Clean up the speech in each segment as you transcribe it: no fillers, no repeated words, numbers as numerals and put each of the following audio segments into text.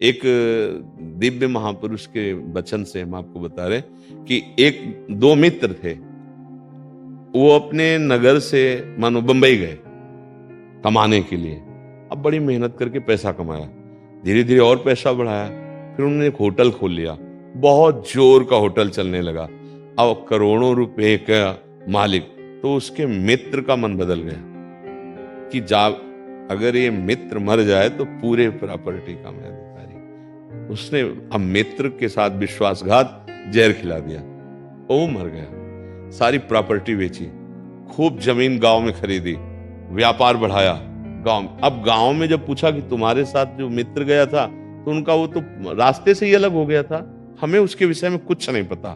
एक दिव्य महापुरुष के वचन से हम आपको बता रहे हैं कि एक दो मित्र थे। वो अपने नगर से मानो बंबई गए कमाने के लिए। अब बड़ी मेहनत करके पैसा कमाया, धीरे धीरे और पैसा बढ़ाया, फिर उन्होंने एक होटल खोल लिया। बहुत जोर का होटल चलने लगा। अब करोड़ों रुपए का मालिक। तो उसके मित्र का मन बदल गया कि जा अगर ये मित्र मर जाए तो पूरे प्रॉपर्टी का मैं अधिकारी। उसने अब मित्र के साथ विश्वासघात, जहर खिला दिया। वो मर गया। सारी प्रॉपर्टी बेची, खूब जमीन गांव में खरीदी, व्यापार बढ़ाया। अब गांव में जब पूछा कि तुम्हारे साथ जो मित्र गया था, तो उनका वो तो रास्ते से ही अलग हो गया था, हमें उसके विषय में कुछ नहीं पता।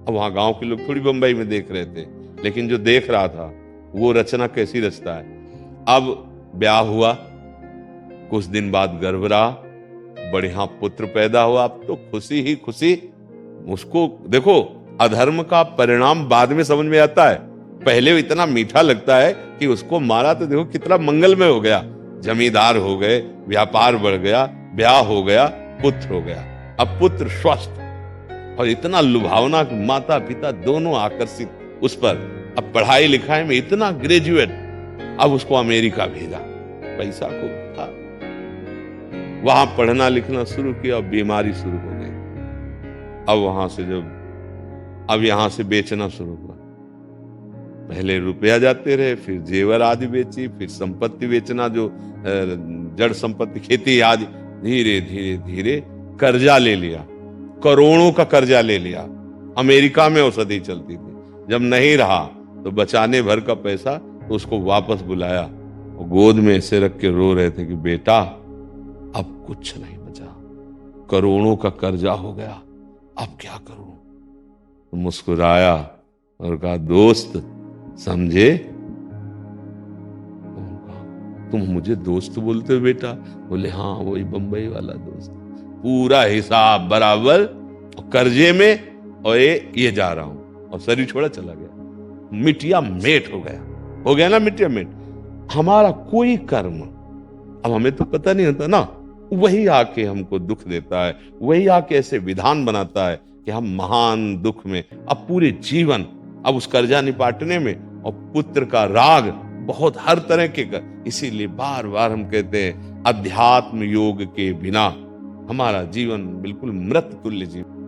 अब वहां गांव के लोग थोड़ी बंबई में देख रहे थे, लेकिन जो देख रहा था वो रचना कैसी रचता है। अब ब्याह हुआ, कुछ दिन बाद गर्भ रहा, बढ़िया पुत्र पैदा हुआ। अब तो खुशी ही खुशी। उसको देखो, अधर्म का परिणाम बाद में समझ में आता है, पहले इतना मीठा लगता है कि उसको मारा तो देखो कितना मंगलमय हो गया। जमींदार हो गए, व्यापार बढ़ गया, ब्याह हो गया, पुत्र हो गया। अब पुत्र स्वस्थ और इतना लुभावना कि माता पिता दोनों आकर्षित उस पर। अब पढ़ाई लिखाई में इतना ग्रेजुएट। अब उसको अमेरिका भेजा, पैसा को था। वहां पढ़ना लिखना शुरू किया, बीमारी शुरू हो गई। अब वहां से अब यहां से बेचना शुरू हुआ। पहले रुपया जाते रहे, फिर जेवर आदि बेची, फिर संपत्ति बेचना, जो जड़ संपत्ति, खेती आदि। धीरे धीरे धीरे कर्जा ले लिया, करोड़ों का कर्जा ले लिया। अमेरिका में औषधि चलती थी। जब नहीं रहा तो बचाने भर का पैसा, तो उसको वापस बुलाया। वो गोद में ऐसे रख के रो रहे थे कि बेटा अब कुछ नहीं बचा, करोड़ों का कर्जा हो गया, अब क्या करूं। तो मुस्कुराया और कहा, दोस्त समझे? तुम मुझे दोस्त बोलते हो बेटा? बोले हाँ, वही बंबई वाला दोस्त। पूरा हिसाब बराबर, कर्जे में, और ये जा रहा हूं। और शरीर छोड़ा चला गया। मिटिया मेट हो गया ना, मिटिया मेट। हमारा कोई कर्म, अब हमें तो पता नहीं होता ना, वही आके हमको दुख देता है, वही आके ऐसे विधान बनाता है कि हम महान दुख में। अब पूरे जीवन अब उस कर्जा निपाटने में, और पुत्र का राग बहुत हर तरह के इसीलिए बार बार हम कहते हैं, अध्यात्म योग के बिना हमारा जीवन बिल्कुल मृत तुल्य जीवन।